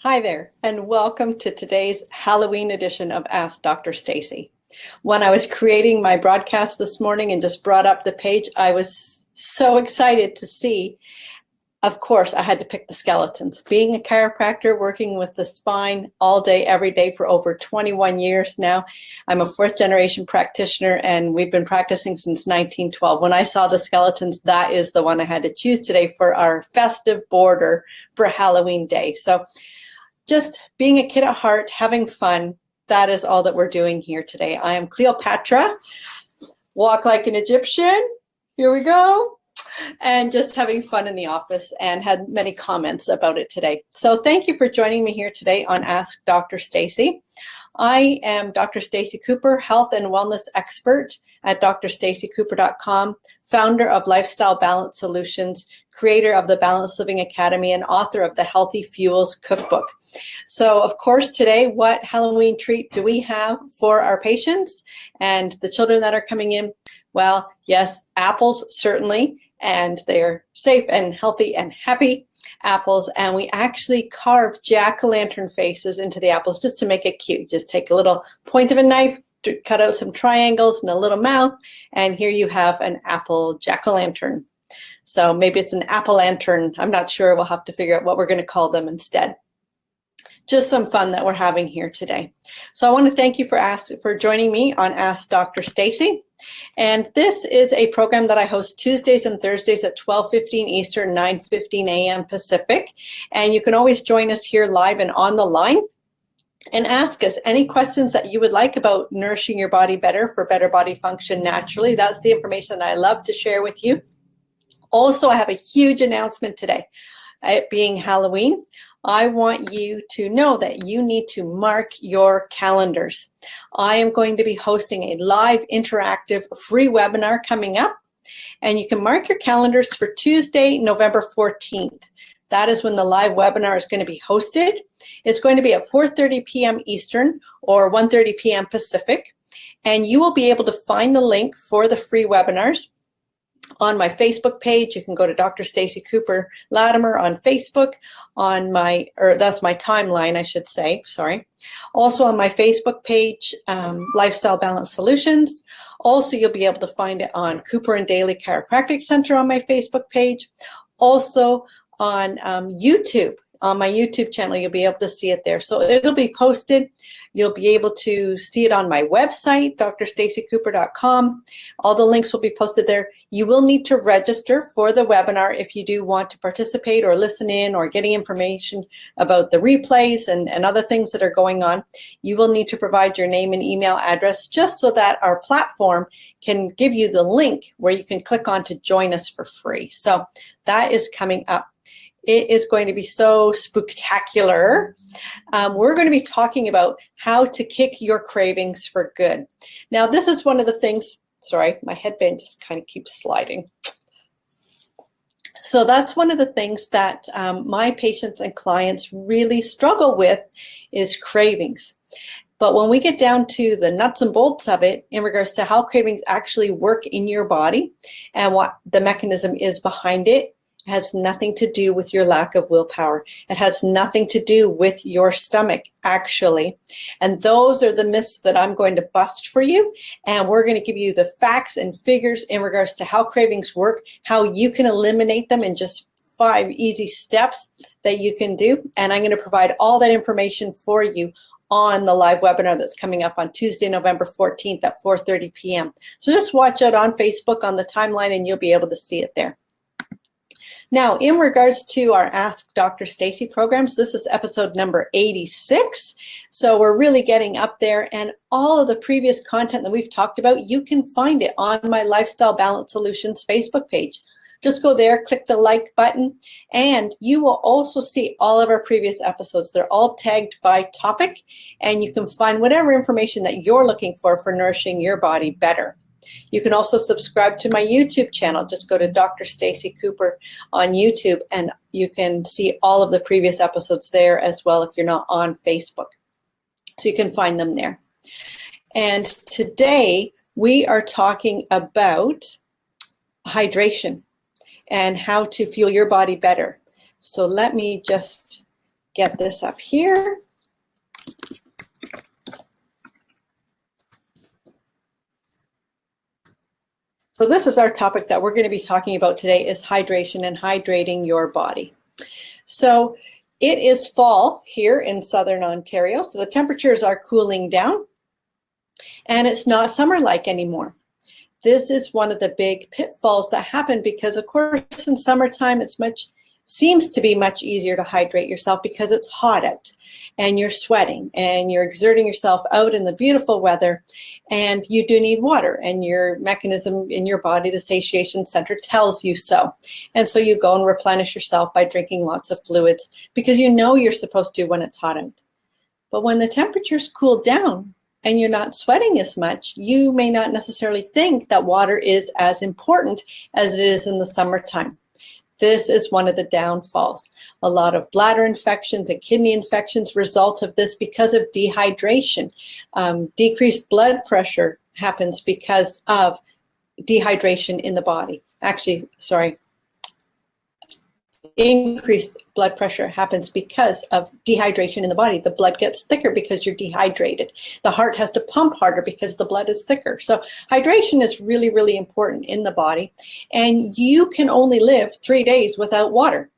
Hi there, and welcome to today's Halloween edition of Ask Dr. Stacy. When I was creating my broadcast this morning and just brought up the page, I was so excited to see. Of course, I had to pick the skeletons. Being a chiropractor, working with the spine all day, every day for over 21 years now. I'm a fourth generation practitioner and we've been practicing since 1912. When I saw the skeletons, that is the one I had to choose today for our festive border for Halloween Day. So just being a kid at heart, having fun, that is all that we're doing here today. I am Cleopatra, walk like an Egyptian, here we go, and just having fun in the office and had many comments about it today. So thank you for joining me here today on Ask Dr. Stacy. I am Dr. Stacy Cooper, health and wellness expert at drstacycooper.com, founder of Lifestyle Balance Solutions, creator of the Balanced Living Academy, and author of the Healthy Fuels Cookbook. So, of course, today, what Halloween treat do we have for our patients and the children that are coming in? Well, yes, apples, certainly, and they're safe and healthy and happy apples, and we actually carve jack-o'-lantern faces into the apples just to make it cute. Just take a little point of a knife, cut out some triangles and a little mouth, and here you have an apple jack-o'-lantern. So maybe it's an apple lantern. I'm not sure. We'll have to figure out what we're going to call them instead. Just some fun that we're having here today. So I want to thank you for joining me on Ask Dr. Stacy. And this is a program that I host Tuesdays and Thursdays at 12:15 Eastern, 9:15 a.m. Pacific. And you can always join us here live and on the line and ask us any questions that you would like about nourishing your body better for better body function naturally. That's the information that I love to share with you. Also, I have a huge announcement today. It being Halloween, I want you to know that you need to mark your calendars. I am going to be hosting a live interactive free webinar coming up, and you can mark your calendars for Tuesday, November 14th. That is when the live webinar is going to be hosted. It's going to be at 4:30 p.m. Eastern or 1:30 p.m. Pacific, and you will be able to find the link for the free webinars on my Facebook page. You can go to Dr. Stacy Cooper Latimer on Facebook, that's my timeline, I should say, sorry. Also on my Facebook page, Lifestyle Balance Solutions. Also, you'll be able to find it on Cooper and Daly Chiropractic Center on my Facebook page. Also on YouTube. On my YouTube channel, you'll be able to see it there. So it'll be posted. You'll be able to see it on my website, drstacycooper.com. All the links will be posted there. You will need to register for the webinar if you do want to participate or listen in or getting information about the replays and other things that are going on. You will need to provide your name and email address just so that our platform can give you the link where you can click on to join us for free. So that is coming up. It is going to be so spectacular. We're going to be talking about how to kick your cravings for good. Now, this is one of the things, sorry, my headband just kind of keeps sliding. So that's one of the things that my patients and clients really struggle with is cravings. But when we get down to the nuts and bolts of it in regards to how cravings actually work in your body and what the mechanism is behind it, has nothing to do with your lack of willpower. It has nothing to do with your stomach, actually. And those are the myths that I'm going to bust for you. And we're going to give you the facts and figures in regards to how cravings work, how you can eliminate them in just 5 easy steps that you can do. And I'm going to provide all that information for you on the live webinar that's coming up on Tuesday, November 14th at 4:30 p.m. So just watch out on Facebook on the timeline and you'll be able to see it there. Now, in regards to our Ask Dr. Stacy programs, this is episode number 86. So we're really getting up there, and all of the previous content that we've talked about, you can find it on my Lifestyle Balance Solutions Facebook page. Just go there, click the like button, and you will also see all of our previous episodes. They're all tagged by topic, and you can find whatever information that you're looking for nourishing your body better. You can also subscribe to my YouTube channel. Just go to Dr. Stacy Cooper on YouTube and you can see all of the previous episodes there as well if you're not on Facebook. So you can find them there. And today we are talking about hydration and how to fuel your body better. So let me just get this up here. So this is our topic that we're going to be talking about today, is hydration and hydrating your body. So it is fall here in southern Ontario, so the temperatures are cooling down and it's not summer-like anymore. This is one of the big pitfalls that happen because, of course, in summertime seems to be much easier to hydrate yourself because it's hot out and you're sweating and you're exerting yourself out in the beautiful weather, and you do need water, and your mechanism in your body, the satiation center, tells you so. And so you go and replenish yourself by drinking lots of fluids because you know you're supposed to when it's hot out. But when the temperatures cool down and you're not sweating as much, you may not necessarily think that water is as important as it is in the summertime. This is one of the downfalls. A lot of bladder infections and kidney infections result of this because of dehydration. Decreased blood pressure happens because of dehydration in the body. Actually, sorry. Increased blood pressure happens because of dehydration in the body. The blood gets thicker because you're dehydrated. The heart has to pump harder because the blood is thicker. So hydration is really, really important in the body. And you can only live 3 days without water.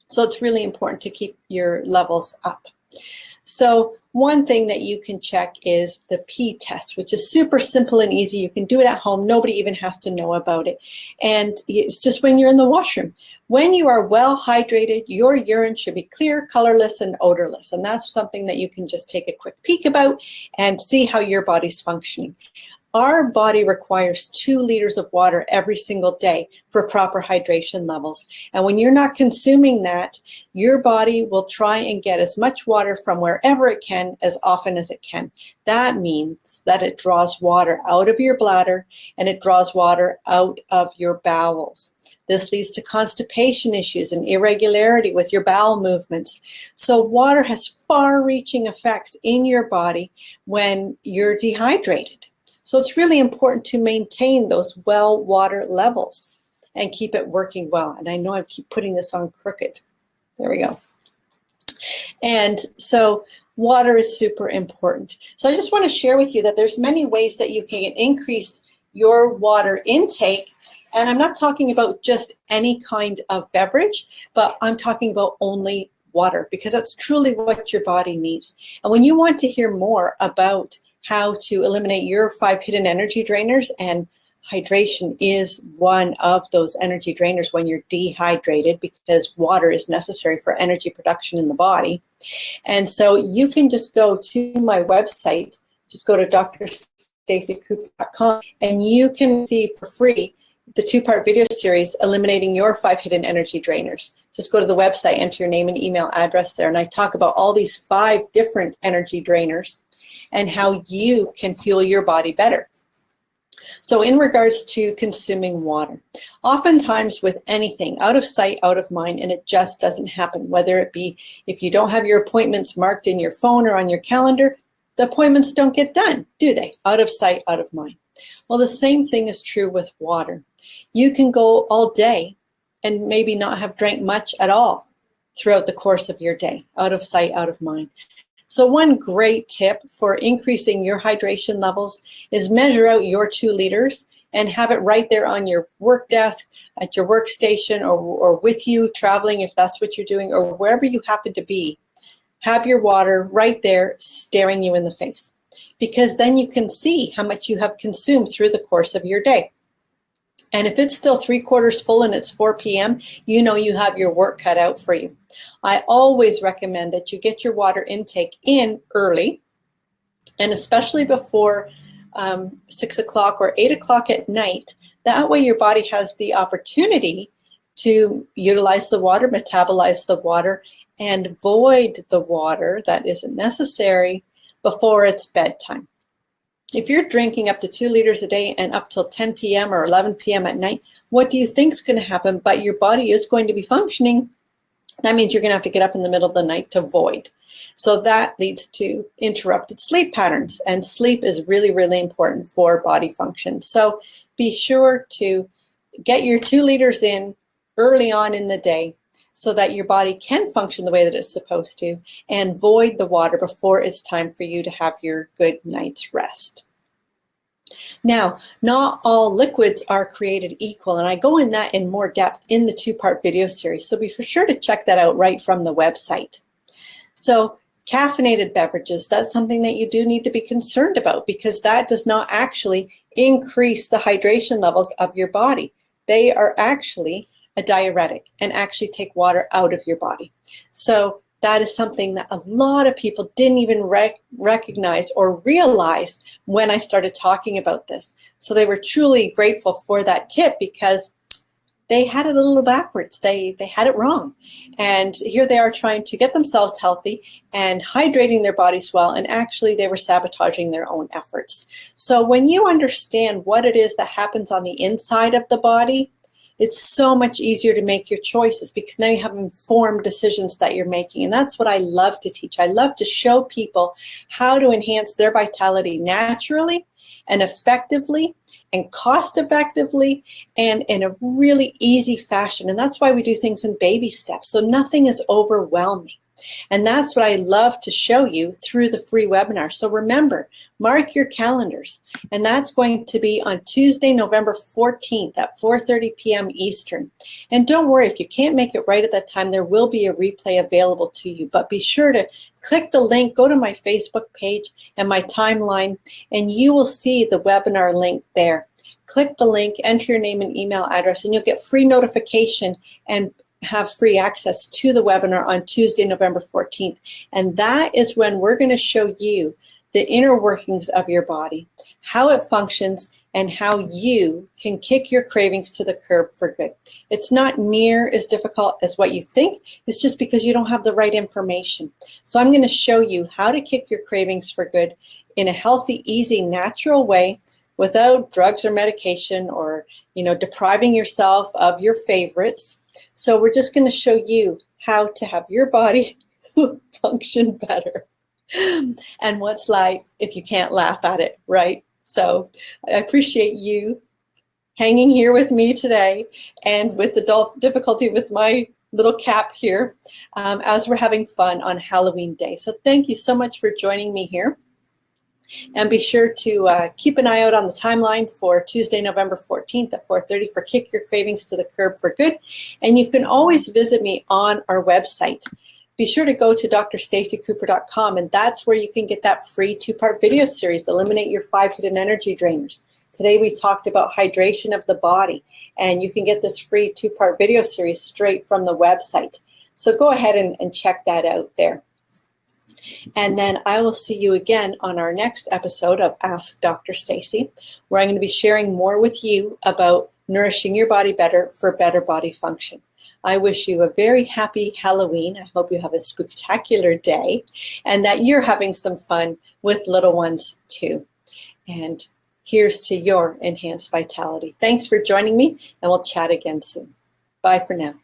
So it's really important to keep your levels up. So one thing that you can check is the pee test, which is super simple and easy. You can do it at home. Nobody even has to know about it. And it's just when you're in the washroom. When you are well hydrated, your urine should be clear, colorless, and odorless. And that's something that you can just take a quick peek about and see how your body's functioning. Our body requires 2 liters of water every single day for proper hydration levels. And when you're not consuming that, your body will try and get as much water from wherever it can as often as it can. That means that it draws water out of your bladder and it draws water out of your bowels. This leads to constipation issues and irregularity with your bowel movements. So water has far-reaching effects in your body when you're dehydrated. So it's really important to maintain those well water levels and keep it working well. And I know I keep putting this on crooked. There we go. And so water is super important. So I just want to share with you that there's many ways that you can increase your water intake. And I'm not talking about just any kind of beverage, but I'm talking about only water, because that's truly what your body needs. And when you want to hear more about how to eliminate your 5 hidden energy drainers, and hydration is one of those energy drainers when you're dehydrated, because water is necessary for energy production in the body. And so you can just go to my website, just go to drstaceycooper.com, and you can receive for free the 2-part video series, Eliminating Your 5 Hidden Energy Drainers. Just go to the website, enter your name and email address there, and I talk about all these 5 different energy drainers and how you can fuel your body better. So in regards to consuming water, oftentimes with anything, out of sight, out of mind, and it just doesn't happen, whether it be if you don't have your appointments marked in your phone or on your calendar, the appointments don't get done, do they? Out of sight, out of mind. Well, the same thing is true with water. You can go all day and maybe not have drank much at all throughout the course of your day, out of sight, out of mind. So one great tip for increasing your hydration levels is measure out your 2 liters and have it right there on your work desk, at your workstation, or with you traveling if that's what you're doing, or wherever you happen to be. Have your water right there staring you in the face, because then you can see how much you have consumed through the course of your day. And if it's still 3/4 full and it's 4 p.m., you know you have your work cut out for you. I always recommend that you get your water intake in early, and especially before 6 o'clock or 8 o'clock at night. That way your body has the opportunity to utilize the water, metabolize the water, and void the water that isn't necessary before it's bedtime. If you're drinking up to 2 liters a day and up till 10 p.m. or 11 p.m. at night, what do you think is going to happen? But your body is going to be functioning. That means you're going to have to get up in the middle of the night to void. So that leads to interrupted sleep patterns. And sleep is really, really important for body function. So be sure to get your 2 liters in early on in the day. so that your body can function the way that it's supposed to, and void the water before it's time for you to have your good night's rest. Now, not all liquids are created equal, and I go in that in more depth in the 2-part video series, so be sure to check that out right from the website. So caffeinated beverages, that's something that you do need to be concerned about, because that does not actually increase the hydration levels of your body. They are actually a diuretic and actually take water out of your body. So that is something that a lot of people didn't even recognize or realize when I started talking about this. So they were truly grateful for that tip, because they had it a little backwards. They had it wrong. And here they are trying to get themselves healthy and hydrating their bodies well, and actually they were sabotaging their own efforts. So when you understand what it is that happens on the inside of the body, it's so much easier to make your choices, because now you have informed decisions that you're making. And that's what I love to teach. I love to show people how to enhance their vitality naturally and effectively and cost effectively and in a really easy fashion. And that's why we do things in baby steps. So nothing is overwhelming. And that's what I love to show you through the free webinar. So remember, mark your calendars. And that's going to be on Tuesday, November 14th at 4:30 p.m. Eastern. And don't worry, if you can't make it right at that time, there will be a replay available to you. But be sure to click the link, go to my Facebook page and my timeline, and you will see the webinar link there. Click the link, enter your name and email address, and you'll get free notification and have free access to the webinar on Tuesday, November 14th. And that is when we're going to show you the inner workings of your body, how it functions, and how you can kick your cravings to the curb for good. It's not near as difficult as what you think. It's just because you don't have the right information. So I'm going to show you how to kick your cravings for good in a healthy, easy, natural way, without drugs or medication or, depriving yourself of your favorites. So we're just going to show you how to have your body function better. And what's life if you can't laugh at it, right? So I appreciate you hanging here with me today, and with the difficulty with my little cap here, as we're having fun on Halloween Day. So thank you so much for joining me here. And be sure to keep an eye out on the timeline for Tuesday, November 14th at 4:30 for Kick Your Cravings to the Curb for Good. And you can always visit me on our website. Be sure to go to drstacycooper.com, and that's where you can get that free 2-part video series, Eliminate Your 5 Hidden Energy Drainers. Today we talked about hydration of the body, and you can get this free 2-part video series straight from the website. So go ahead and check that out there. And then I will see you again on our next episode of Ask Dr. Stacy, where I'm going to be sharing more with you about nourishing your body better for better body function. I wish you a very happy Halloween. I hope you have a spectacular day and that you're having some fun with little ones too. And here's to your enhanced vitality. Thanks for joining me, and we'll chat again soon. Bye for now.